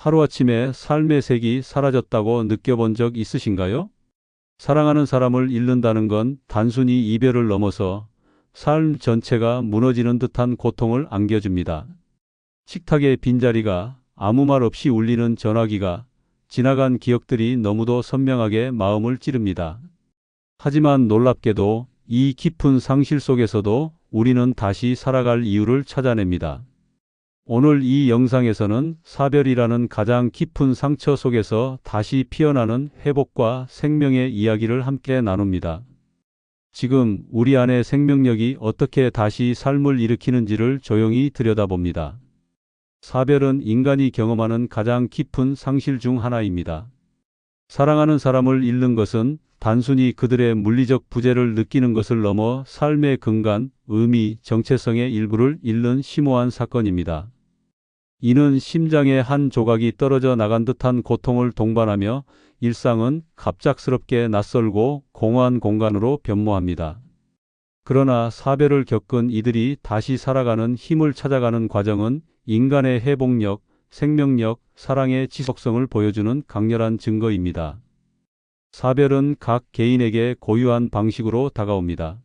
하루아침에 삶의 색이 사라졌다고 느껴본 적 있으신가요? 사랑하는 사람을 잃는다는 건 단순히 이별을 넘어서 삶 전체가 무너지는 듯한 고통을 안겨줍니다. 식탁의 빈자리가, 아무 말 없이 울리는 전화기가, 지나간 기억들이 너무도 선명하게 마음을 찌릅니다. 하지만 놀랍게도 이 깊은 상실 속에서도 우리는 다시 살아갈 이유를 찾아냅니다. 오늘 이 영상에서는 사별이라는 가장 깊은 상처 속에서 다시 피어나는 회복과 생명의 이야기를 함께 나눕니다. 지금 우리 안의 생명력이 어떻게 다시 삶을 일으키는지를 조용히 들여다봅니다. 사별은 인간이 경험하는 가장 깊은 상실 중 하나입니다. 사랑하는 사람을 잃는 것은 단순히 그들의 물리적 부재를 느끼는 것을 넘어 삶의 근간, 의미, 정체성의 일부를 잃는 심오한 사건입니다. 이는 심장의 한 조각이 떨어져 나간 듯한 고통을 동반하며 일상은 갑작스럽게 낯설고 공허한 공간으로 변모합니다. 그러나 사별을 겪은 이들이 다시 살아가는 힘을 찾아가는 과정은 인간의 회복력, 생명력, 사랑의 지속성을 보여주는 강렬한 증거입니다. 사별은 각 개인에게 고유한 방식으로 다가옵니다.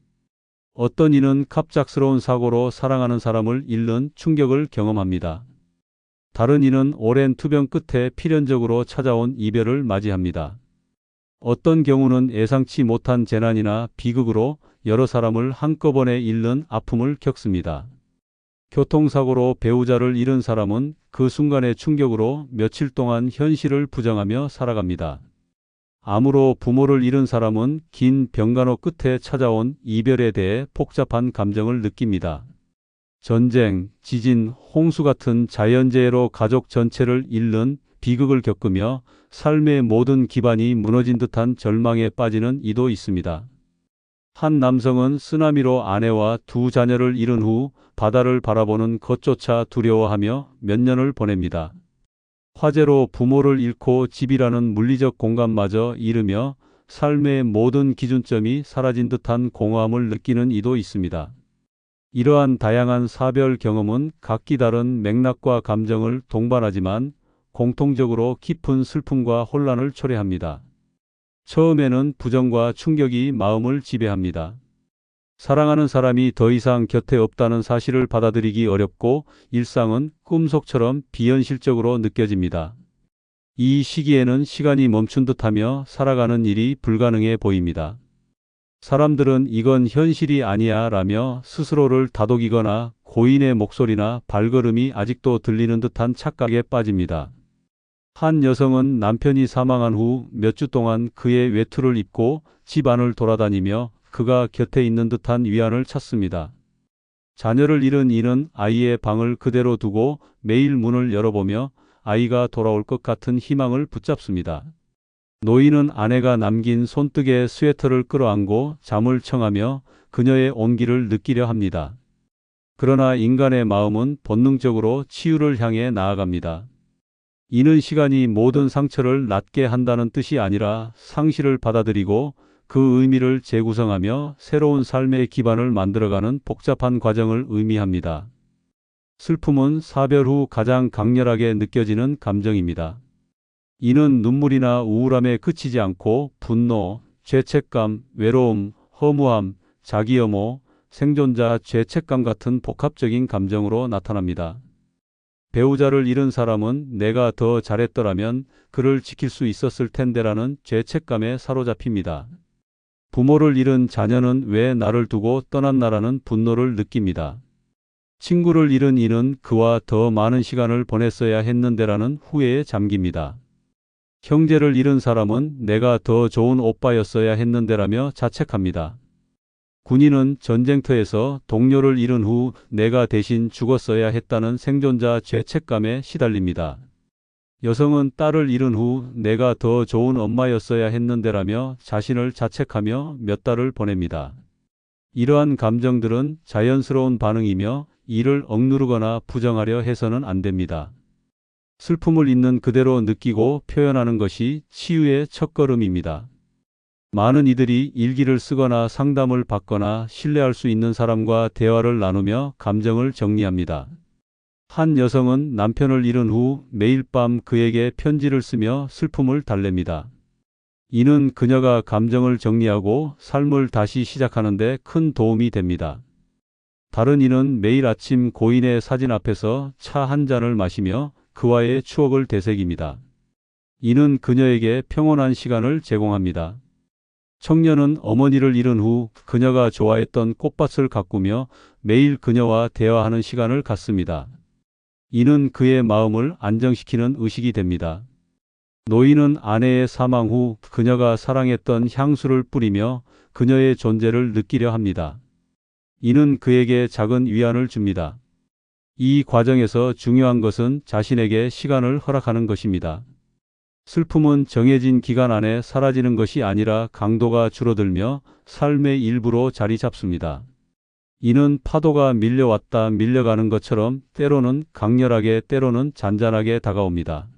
어떤 이는 갑작스러운 사고로 사랑하는 사람을 잃는 충격을 경험합니다. 다른 이는 오랜 투병 끝에 필연적으로 찾아온 이별을 맞이합니다. 어떤 경우는 예상치 못한 재난이나 비극으로 여러 사람을 한꺼번에 잃는 아픔을 겪습니다. 교통사고로 배우자를 잃은 사람은 그 순간의 충격으로 며칠 동안 현실을 부정하며 살아갑니다. 암으로 부모를 잃은 사람은 긴 병간호 끝에 찾아온 이별에 대해 복잡한 감정을 느낍니다. 전쟁, 지진, 홍수 같은 자연재해로 가족 전체를 잃는 비극을 겪으며 삶의 모든 기반이 무너진 듯한 절망에 빠지는 이도 있습니다. 한 남성은 쓰나미로 아내와 두 자녀를 잃은 후 바다를 바라보는 것조차 두려워하며 몇 년을 보냅니다. 화재로 부모를 잃고 집이라는 물리적 공간마저 잃으며 삶의 모든 기준점이 사라진 듯한 공허함을 느끼는 이도 있습니다. 이러한 다양한 사별 경험은 각기 다른 맥락과 감정을 동반하지만 공통적으로 깊은 슬픔과 혼란을 초래합니다. 처음에는 부정과 충격이 마음을 지배합니다. 사랑하는 사람이 더 이상 곁에 없다는 사실을 받아들이기 어렵고 일상은 꿈속처럼 비현실적으로 느껴집니다. 이 시기에는 시간이 멈춘 듯하며 살아가는 일이 불가능해 보입니다. 사람들은 이건 현실이 아니야 라며 스스로를 다독이거나 고인의 목소리나 발걸음이 아직도 들리는 듯한 착각에 빠집니다. 한 여성은 남편이 사망한 후 몇 주 동안 그의 외투를 입고 집 안을 돌아다니며 그가 곁에 있는 듯한 위안을 찾습니다. 자녀를 잃은 이는 아이의 방을 그대로 두고 매일 문을 열어보며 아이가 돌아올 것 같은 희망을 붙잡습니다. 노인은 아내가 남긴 손뜨개 스웨터를 끌어안고 잠을 청하며 그녀의 온기를 느끼려 합니다. 그러나 인간의 마음은 본능적으로 치유를 향해 나아갑니다. 이는 시간이 모든 상처를 낫게 한다는 뜻이 아니라 상실을 받아들이고 그 의미를 재구성하며 새로운 삶의 기반을 만들어가는 복잡한 과정을 의미합니다. 슬픔은 사별 후 가장 강렬하게 느껴지는 감정입니다. 이는 눈물이나 우울함에 그치지 않고 분노, 죄책감, 외로움, 허무함, 자기혐오, 생존자 죄책감 같은 복합적인 감정으로 나타납니다. 배우자를 잃은 사람은 내가 더 잘했더라면 그를 지킬 수 있었을 텐데라는 죄책감에 사로잡힙니다. 부모를 잃은 자녀는 왜 나를 두고 떠났나라는 분노를 느낍니다. 친구를 잃은 이는 그와 더 많은 시간을 보냈어야 했는데라는 후회에 잠깁니다. 형제를 잃은 사람은 내가 더 좋은 오빠였어야 했는데라며 자책합니다. 군인은 전쟁터에서 동료를 잃은 후 내가 대신 죽었어야 했다는 생존자 죄책감에 시달립니다. 여성은 딸을 잃은 후 내가 더 좋은 엄마였어야 했는데라며 자신을 자책하며 몇 달을 보냅니다. 이러한 감정들은 자연스러운 반응이며 이를 억누르거나 부정하려 해서는 안 됩니다. 슬픔을 있는 그대로 느끼고 표현하는 것이 치유의 첫걸음입니다. 많은 이들이 일기를 쓰거나 상담을 받거나 신뢰할 수 있는 사람과 대화를 나누며 감정을 정리합니다. 한 여성은 남편을 잃은 후 매일 밤 그에게 편지를 쓰며 슬픔을 달랩니다. 이는 그녀가 감정을 정리하고 삶을 다시 시작하는 데 큰 도움이 됩니다. 다른 이는 매일 아침 고인의 사진 앞에서 차 한 잔을 마시며 그와의 추억을 되새깁니다. 이는 그녀에게 평온한 시간을 제공합니다. 청년은 어머니를 잃은 후 그녀가 좋아했던 꽃밭을 가꾸며 매일 그녀와 대화하는 시간을 갖습니다. 이는 그의 마음을 안정시키는 의식이 됩니다. 노인은 아내의 사망 후 그녀가 사랑했던 향수를 뿌리며 그녀의 존재를 느끼려 합니다. 이는 그에게 작은 위안을 줍니다. 이 과정에서 중요한 것은 자신에게 시간을 허락하는 것입니다. 슬픔은 정해진 기간 안에 사라지는 것이 아니라 강도가 줄어들며 삶의 일부로 자리 잡습니다. 이는 파도가 밀려왔다 밀려가는 것처럼 때로는 강렬하게 때로는 잔잔하게 다가옵니다.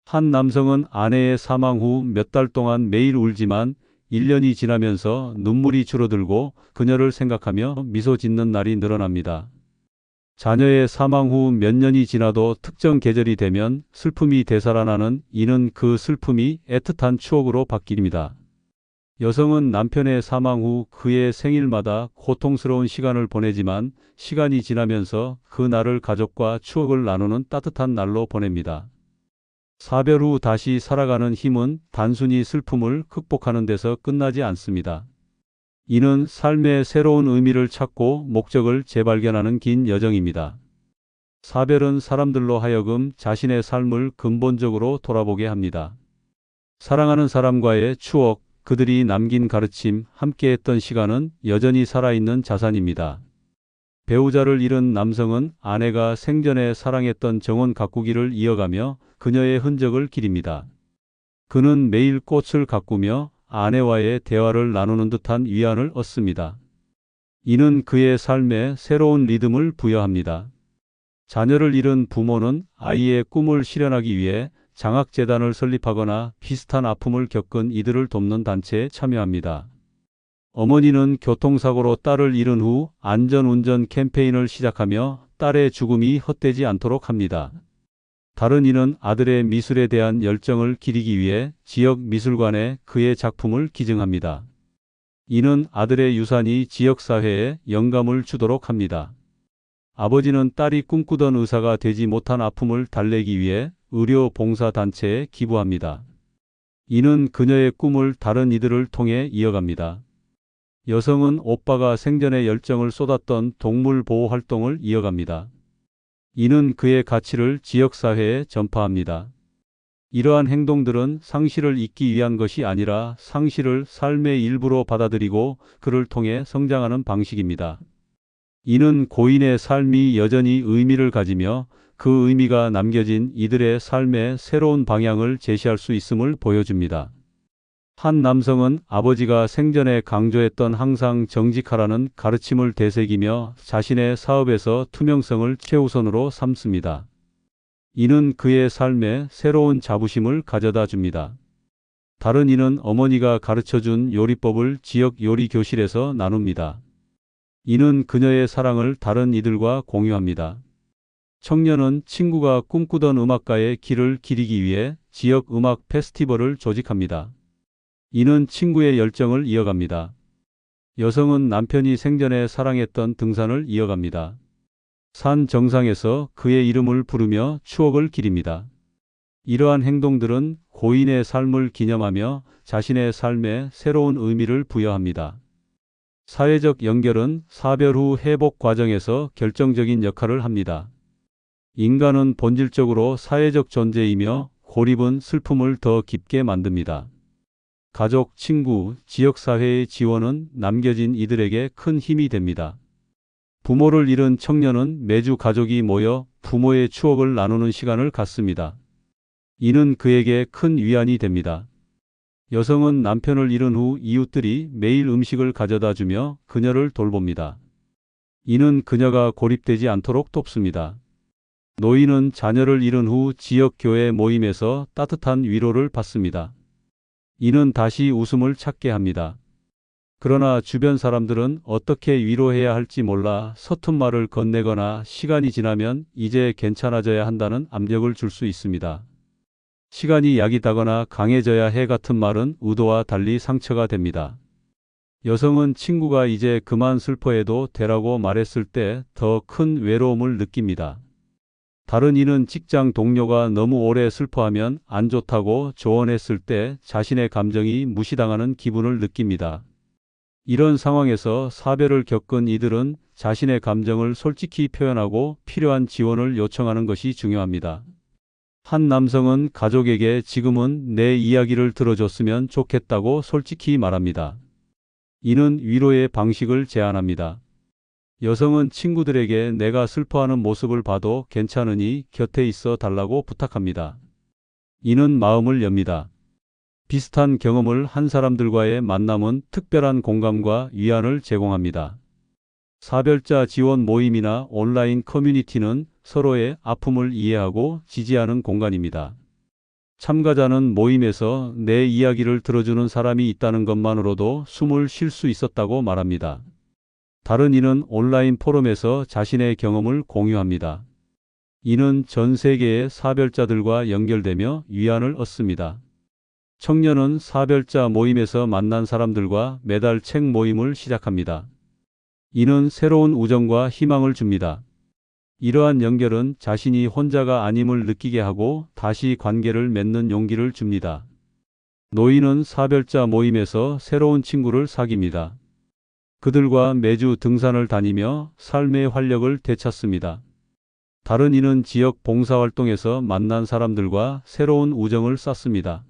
한 남성은 아내의 사망 후 몇 달 동안 매일 울지만 1년이 지나면서 눈물이 줄어들고 그녀를 생각하며 미소 짓는 날이 늘어납니다. 자녀의 사망 후 몇 년이 지나도 특정 계절이 되면 슬픔이 되살아나는 이는 그 슬픔이 애틋한 추억으로 바뀝니다. 여성은 남편의 사망 후 그의 생일마다 고통스러운 시간을 보내지만 시간이 지나면서 그 날을 가족과 추억을 나누는 따뜻한 날로 보냅니다. 사별 후 다시 살아가는 힘은 단순히 슬픔을 극복하는 데서 끝나지 않습니다. 이는 삶의 새로운 의미를 찾고 목적을 재발견하는 긴 여정입니다. 사별은 사람들로 하여금 자신의 삶을 근본적으로 돌아보게 합니다. 사랑하는 사람과의 추억, 그들이 남긴 가르침, 함께했던 시간은 여전히 살아있는 자산입니다. 배우자를 잃은 남성은 아내가 생전에 사랑했던 정원 가꾸기를 이어가며 그녀의 흔적을 기립니다. 그는 매일 꽃을 가꾸며 아내와의 대화를 나누는 듯한 위안을 얻습니다. 이는 그의 삶에 새로운 리듬을 부여합니다. 자녀를 잃은 부모는 아이의 꿈을 실현하기 위해 장학재단을 설립하거나 비슷한 아픔을 겪은 이들을 돕는 단체에 참여합니다. 어머니는 교통사고로 딸을 잃은 후 안전운전 캠페인을 시작하며 딸의 죽음이 헛되지 않도록 합니다. 다른 이는 아들의 미술에 대한 열정을 기리기 위해 지역 미술관에 그의 작품을 기증합니다. 이는 아들의 유산이 지역사회에 영감을 주도록 합니다. 아버지는 딸이 꿈꾸던 의사가 되지 못한 아픔을 달래기 위해 의료봉사단체에 기부합니다. 이는 그녀의 꿈을 다른 이들을 통해 이어갑니다. 여성은 오빠가 생전에 열정을 쏟았던 동물보호 활동을 이어갑니다. 이는 그의 가치를 지역사회에 전파합니다. 이러한 행동들은 상실을 잇기 위한 것이 아니라 상실을 삶의 일부로 받아들이고 그를 통해 성장하는 방식입니다. 이는 고인의 삶이 여전히 의미를 가지며 그 의미가 남겨진 이들의 삶의 새로운 방향을 제시할 수 있음을 보여줍니다. 한 남성은 아버지가 생전에 강조했던 항상 정직하라는 가르침을 되새기며 자신의 사업에서 투명성을 최우선으로 삼습니다. 이는 그의 삶에 새로운 자부심을 가져다 줍니다. 다른 이는 어머니가 가르쳐준 요리법을 지역 요리 교실에서 나눕니다. 이는 그녀의 사랑을 다른 이들과 공유합니다. 청년은 친구가 꿈꾸던 음악가의 길을 기리기 위해 지역 음악 페스티벌을 조직합니다. 이는 친구의 열정을 이어갑니다. 여성은 남편이 생전에 사랑했던 등산을 이어갑니다. 산 정상에서 그의 이름을 부르며 추억을 기립니다. 이러한 행동들은 고인의 삶을 기념하며 자신의 삶에 새로운 의미를 부여합니다. 사회적 연결은 사별 후 회복 과정에서 결정적인 역할을 합니다. 인간은 본질적으로 사회적 존재이며 고립은 슬픔을 더 깊게 만듭니다. 가족, 친구, 지역사회의 지원은 남겨진 이들에게 큰 힘이 됩니다. 부모를 잃은 청년은 매주 가족이 모여 부모의 추억을 나누는 시간을 갖습니다. 이는 그에게 큰 위안이 됩니다. 여성은 남편을 잃은 후 이웃들이 매일 음식을 가져다 주며 그녀를 돌봅니다. 이는 그녀가 고립되지 않도록 돕습니다. 노인은 자녀를 잃은 후 지역 교회 모임에서 따뜻한 위로를 받습니다. 이는 다시 웃음을 찾게 합니다. 그러나 주변 사람들은 어떻게 위로해야 할지 몰라 서툰 말을 건네거나 시간이 지나면 이제 괜찮아져야 한다는 압력을 줄 수 있습니다. 시간이 약이 다거나 강해져야 해 같은 말은 의도와 달리 상처가 됩니다. 여성은 친구가 이제 그만 슬퍼해도 되라고 말했을 때 더 큰 외로움을 느낍니다. 다른 이는 직장 동료가 너무 오래 슬퍼하면 안 좋다고 조언했을 때 자신의 감정이 무시당하는 기분을 느낍니다. 이런 상황에서 사별을 겪은 이들은 자신의 감정을 솔직히 표현하고 필요한 지원을 요청하는 것이 중요합니다. 한 남성은 가족에게 지금은 내 이야기를 들어줬으면 좋겠다고 솔직히 말합니다. 이는 위로의 방식을 제안합니다. 여성은 친구들에게 내가 슬퍼하는 모습을 봐도 괜찮으니 곁에 있어 달라고 부탁합니다. 이는 마음을 엽니다. 비슷한 경험을 한 사람들과의 만남은 특별한 공감과 위안을 제공합니다. 사별자 지원 모임이나 온라인 커뮤니티는 서로의 아픔을 이해하고 지지하는 공간입니다. 참가자는 모임에서 내 이야기를 들어주는 사람이 있다는 것만으로도 숨을 쉴 수 있었다고 말합니다. 다른 이는 온라인 포럼에서 자신의 경험을 공유합니다. 이는 전 세계의 사별자들과 연결되며 위안을 얻습니다. 청년은 사별자 모임에서 만난 사람들과 매달 책 모임을 시작합니다. 이는 새로운 우정과 희망을 줍니다. 이러한 연결은 자신이 혼자가 아님을 느끼게 하고 다시 관계를 맺는 용기를 줍니다. 노인은 사별자 모임에서 새로운 친구를 사귀입니다. 그들과 매주 등산을 다니며 삶의 활력을 되찾습니다. 다른 이는 지역 봉사활동에서 만난 사람들과 새로운 우정을 쌓습니다.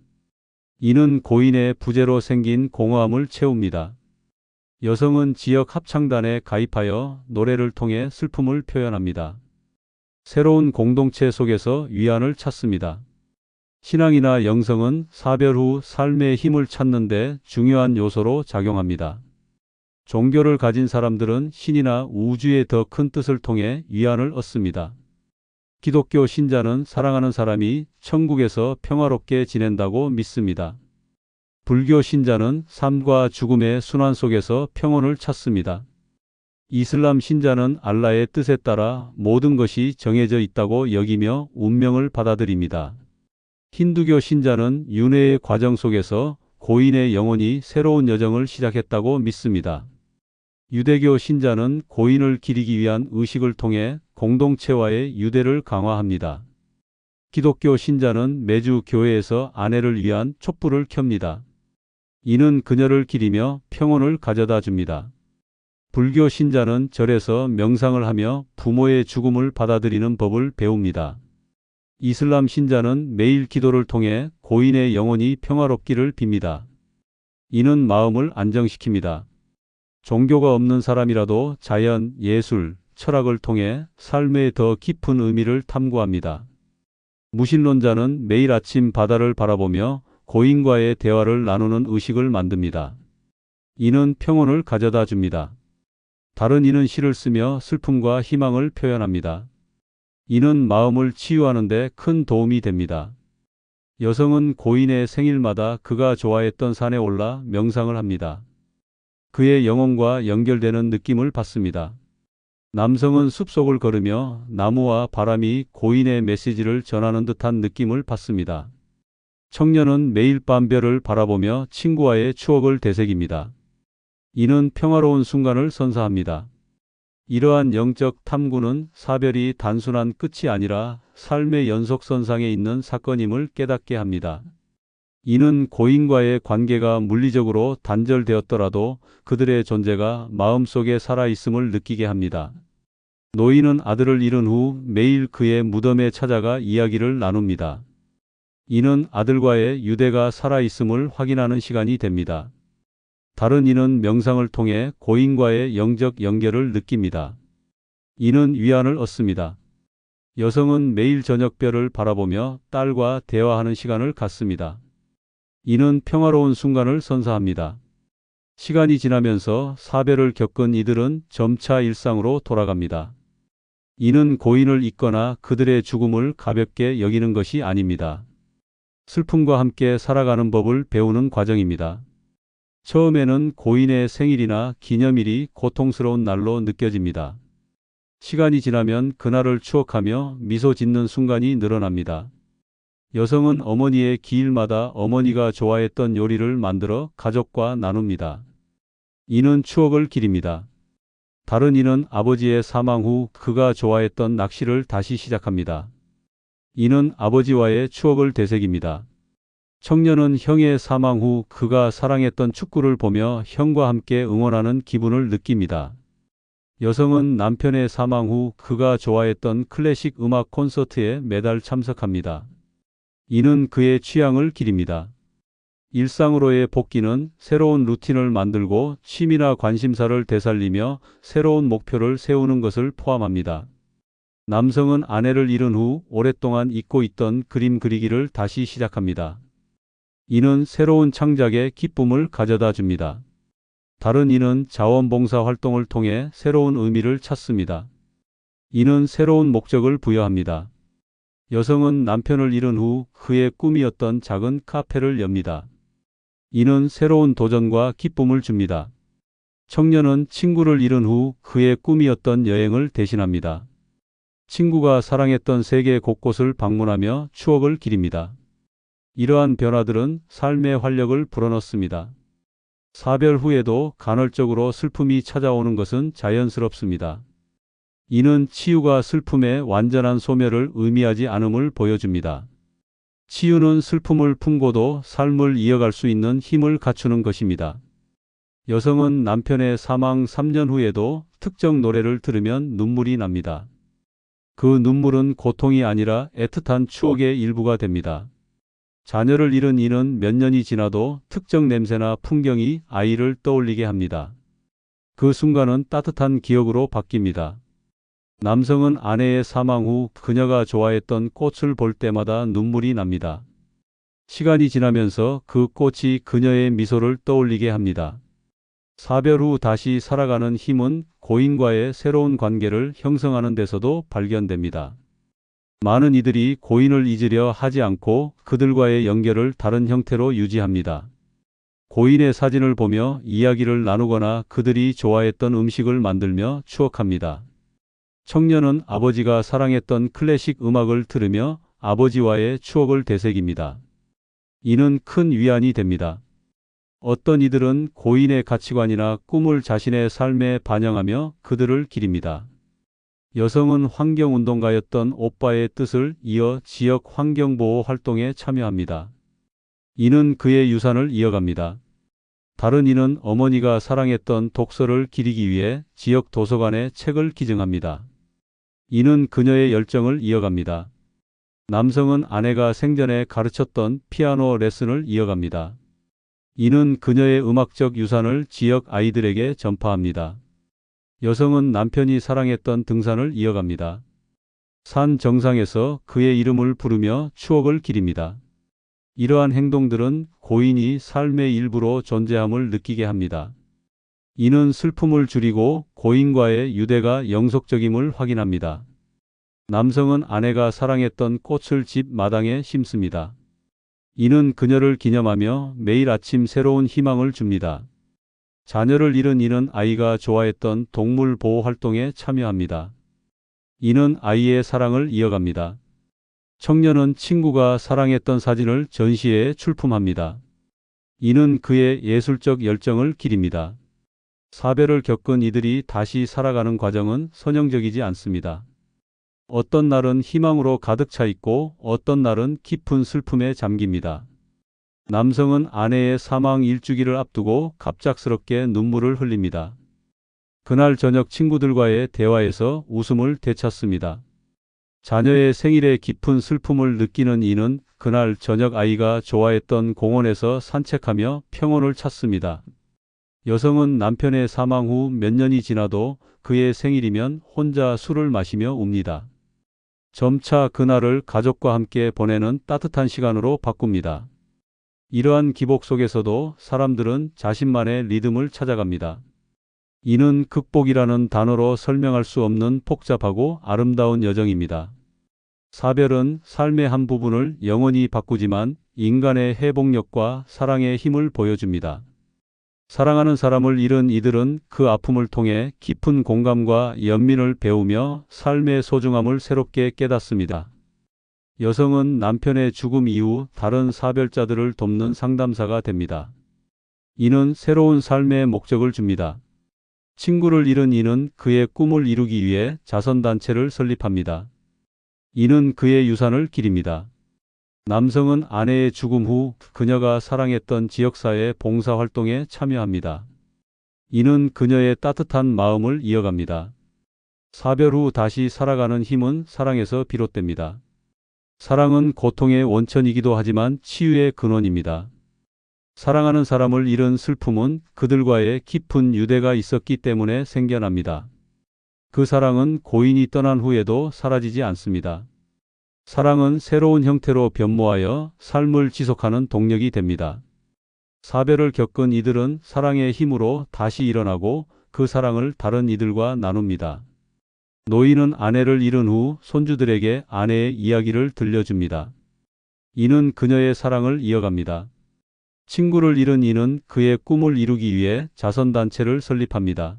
이는 고인의 부재로 생긴 공허함을 채웁니다. 여성은 지역 합창단에 가입하여 노래를 통해 슬픔을 표현합니다. 새로운 공동체 속에서 위안을 찾습니다. 신앙이나 영성은 사별 후 삶의 힘을 찾는 데 중요한 요소로 작용합니다. 종교를 가진 사람들은 신이나 우주의 더 큰 뜻을 통해 위안을 얻습니다. 기독교 신자는 사랑하는 사람이 천국에서 평화롭게 지낸다고 믿습니다. 불교 신자는 삶과 죽음의 순환 속에서 평온을 찾습니다. 이슬람 신자는 알라의 뜻에 따라 모든 것이 정해져 있다고 여기며 운명을 받아들입니다. 힌두교 신자는 윤회의 과정 속에서 고인의 영혼이 새로운 여정을 시작했다고 믿습니다. 유대교 신자는 고인을 기리기 위한 의식을 통해 공동체와의 유대를 강화합니다. 기독교 신자는 매주 교회에서 아내를 위한 촛불을 켭니다. 이는 그녀를 기리며 평온을 가져다 줍니다. 불교 신자는 절에서 명상을 하며 부모의 죽음을 받아들이는 법을 배웁니다. 이슬람 신자는 매일 기도를 통해 고인의 영혼이 평화롭기를 빕니다. 이는 마음을 안정시킵니다. 종교가 없는 사람이라도 자연, 예술, 철학을 통해 삶의 더 깊은 의미를 탐구합니다. 무신론자는 매일 아침 바다를 바라보며 고인과의 대화를 나누는 의식을 만듭니다. 이는 평온을 가져다 줍니다. 다른 이는 시를 쓰며 슬픔과 희망을 표현합니다. 이는 마음을 치유하는 데 큰 도움이 됩니다. 여성은 고인의 생일마다 그가 좋아했던 산에 올라 명상을 합니다. 그의 영혼과 연결되는 느낌을 받습니다. 남성은 숲속을 걸으며 나무와 바람이 고인의 메시지를 전하는 듯한 느낌을 받습니다. 청년은 매일 밤 별을 바라보며 친구와의 추억을 되새깁니다. 이는 평화로운 순간을 선사합니다. 이러한 영적 탐구는 사별이 단순한 끝이 아니라 삶의 연속선상에 있는 사건임을 깨닫게 합니다. 이는 고인과의 관계가 물리적으로 단절되었더라도 그들의 존재가 마음속에 살아있음을 느끼게 합니다. 노인은 아들을 잃은 후 매일 그의 무덤에 찾아가 이야기를 나눕니다. 이는 아들과의 유대가 살아있음을 확인하는 시간이 됩니다. 다른 이는 명상을 통해 고인과의 영적 연결을 느낍니다. 이는 위안을 얻습니다. 여성은 매일 저녁별을 바라보며 딸과 대화하는 시간을 갖습니다. 이는 평화로운 순간을 선사합니다. 시간이 지나면서 사별을 겪은 이들은 점차 일상으로 돌아갑니다. 이는 고인을 잊거나 그들의 죽음을 가볍게 여기는 것이 아닙니다. 슬픔과 함께 살아가는 법을 배우는 과정입니다. 처음에는 고인의 생일이나 기념일이 고통스러운 날로 느껴집니다. 시간이 지나면 그날을 추억하며 미소 짓는 순간이 늘어납니다. 여성은 어머니의 기일마다 어머니가 좋아했던 요리를 만들어 가족과 나눕니다. 이는 추억을 기립니다. 다른 이는 아버지의 사망 후 그가 좋아했던 낚시를 다시 시작합니다. 이는 아버지와의 추억을 되새깁니다. 청년은 형의 사망 후 그가 사랑했던 축구를 보며 형과 함께 응원하는 기분을 느낍니다. 여성은 남편의 사망 후 그가 좋아했던 클래식 음악 콘서트에 매달 참석합니다. 이는 그의 취향을 기립니다. 일상으로의 복귀는 새로운 루틴을 만들고 취미나 관심사를 되살리며 새로운 목표를 세우는 것을 포함합니다. 남성은 아내를 잃은 후 오랫동안 잊고 있던 그림 그리기를 다시 시작합니다. 이는 새로운 창작의 기쁨을 가져다 줍니다. 다른 이는 자원봉사 활동을 통해 새로운 의미를 찾습니다. 이는 새로운 목적을 부여합니다. 여성은 남편을 잃은 후 그의 꿈이었던 작은 카페를 엽니다. 이는 새로운 도전과 기쁨을 줍니다. 청년은 친구를 잃은 후 그의 꿈이었던 여행을 대신합니다. 친구가 사랑했던 세계 곳곳을 방문하며 추억을 기립니다. 이러한 변화들은 삶의 활력을 불어넣습니다. 사별 후에도 간헐적으로 슬픔이 찾아오는 것은 자연스럽습니다. 이는 치유가 슬픔의 완전한 소멸을 의미하지 않음을 보여줍니다. 치유는 슬픔을 품고도 삶을 이어갈 수 있는 힘을 갖추는 것입니다. 여성은 남편의 사망 3년 후에도 특정 노래를 들으면 눈물이 납니다. 그 눈물은 고통이 아니라 애틋한 추억의 일부가 됩니다. 자녀를 잃은 이는 몇 년이 지나도 특정 냄새나 풍경이 아이를 떠올리게 합니다. 그 순간은 따뜻한 기억으로 바뀝니다. 남성은 아내의 사망 후 그녀가 좋아했던 꽃을 볼 때마다 눈물이 납니다. 시간이 지나면서 그 꽃이 그녀의 미소를 떠올리게 합니다. 사별 후 다시 살아가는 힘은 고인과의 새로운 관계를 형성하는 데서도 발견됩니다. 많은 이들이 고인을 잊으려 하지 않고 그들과의 연결을 다른 형태로 유지합니다. 고인의 사진을 보며 이야기를 나누거나 그들이 좋아했던 음식을 만들며 추억합니다. 청년은 아버지가 사랑했던 클래식 음악을 들으며 아버지와의 추억을 되새깁니다. 이는 큰 위안이 됩니다. 어떤 이들은 고인의 가치관이나 꿈을 자신의 삶에 반영하며 그들을 기립니다. 여성은 환경운동가였던 오빠의 뜻을 이어 지역 환경보호 활동에 참여합니다. 이는 그의 유산을 이어갑니다. 다른 이는 어머니가 사랑했던 독서를 기리기 위해 지역 도서관에 책을 기증합니다. 이는 그녀의 열정을 이어갑니다. 남성은 아내가 생전에 가르쳤던 피아노 레슨을 이어갑니다. 이는 그녀의 음악적 유산을 지역 아이들에게 전파합니다. 여성은 남편이 사랑했던 등산을 이어갑니다. 산 정상에서 그의 이름을 부르며 추억을 기립니다. 이러한 행동들은 고인이 삶의 일부로 존재함을 느끼게 합니다. 이는 슬픔을 줄이고 고인과의 유대가 영속적임을 확인합니다. 남성은 아내가 사랑했던 꽃을 집 마당에 심습니다. 이는 그녀를 기념하며 매일 아침 새로운 희망을 줍니다. 자녀를 잃은 이는 아이가 좋아했던 동물 보호 활동에 참여합니다. 이는 아이의 사랑을 이어갑니다. 청년은 친구가 사랑했던 사진을 전시회에 출품합니다. 이는 그의 예술적 열정을 기립니다. 사별을 겪은 이들이 다시 살아가는 과정은 선형적이지 않습니다. 어떤 날은 희망으로 가득 차 있고 어떤 날은 깊은 슬픔에 잠깁니다. 남성은 아내의 사망 일주기를 앞두고 갑작스럽게 눈물을 흘립니다. 그날 저녁 친구들과의 대화에서 웃음을 되찾습니다. 자녀의 생일에 깊은 슬픔을 느끼는 이는 그날 저녁 아이가 좋아했던 공원에서 산책하며 평온을 찾습니다. 여성은 남편의 사망 후 몇 년이 지나도 그의 생일이면 혼자 술을 마시며 웁니다. 점차 그날을 가족과 함께 보내는 따뜻한 시간으로 바꿉니다. 이러한 기복 속에서도 사람들은 자신만의 리듬을 찾아갑니다. 이는 극복이라는 단어로 설명할 수 없는 복잡하고 아름다운 여정입니다. 사별은 삶의 한 부분을 영원히 바꾸지만 인간의 회복력과 사랑의 힘을 보여줍니다. 사랑하는 사람을 잃은 이들은 그 아픔을 통해 깊은 공감과 연민을 배우며 삶의 소중함을 새롭게 깨닫습니다. 여성은 남편의 죽음 이후 다른 사별자들을 돕는 상담사가 됩니다. 이는 새로운 삶의 목적을 줍니다. 친구를 잃은 이는 그의 꿈을 이루기 위해 자선단체를 설립합니다. 이는 그의 유산을 기립니다. 남성은 아내의 죽음 후 그녀가 사랑했던 지역사회 봉사활동에 참여합니다. 이는 그녀의 따뜻한 마음을 이어갑니다. 사별 후 다시 살아가는 힘은 사랑에서 비롯됩니다. 사랑은 고통의 원천이기도 하지만 치유의 근원입니다. 사랑하는 사람을 잃은 슬픔은 그들과의 깊은 유대가 있었기 때문에 생겨납니다. 그 사랑은 고인이 떠난 후에도 사라지지 않습니다. 사랑은 새로운 형태로 변모하여 삶을 지속하는 동력이 됩니다. 사별을 겪은 이들은 사랑의 힘으로 다시 일어나고 그 사랑을 다른 이들과 나눕니다. 노인은 아내를 잃은 후 손주들에게 아내의 이야기를 들려줍니다. 이는 그녀의 사랑을 이어갑니다. 친구를 잃은 이는 그의 꿈을 이루기 위해 자선단체를 설립합니다.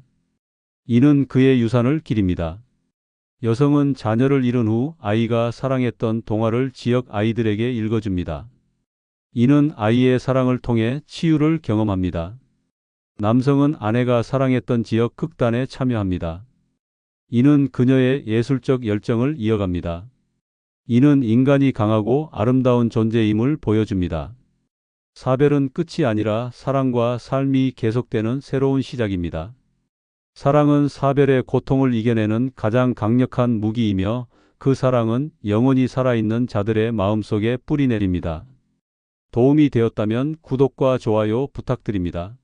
이는 그의 유산을 기립니다. 여성은 자녀를 잃은 후 아이가 사랑했던 동화를 지역 아이들에게 읽어줍니다. 이는 아이의 사랑을 통해 치유를 경험합니다. 남성은 아내가 사랑했던 지역 극단에 참여합니다. 이는 그녀의 예술적 열정을 이어갑니다. 이는 인간이 강하고 아름다운 존재임을 보여줍니다. 사별은 끝이 아니라 사랑과 삶이 계속되는 새로운 시작입니다. 사랑은 사별의 고통을 이겨내는 가장 강력한 무기이며 그 사랑은 영원히 살아있는 자들의 마음속에 뿌리 내립니다. 도움이 되었다면 구독과 좋아요 부탁드립니다.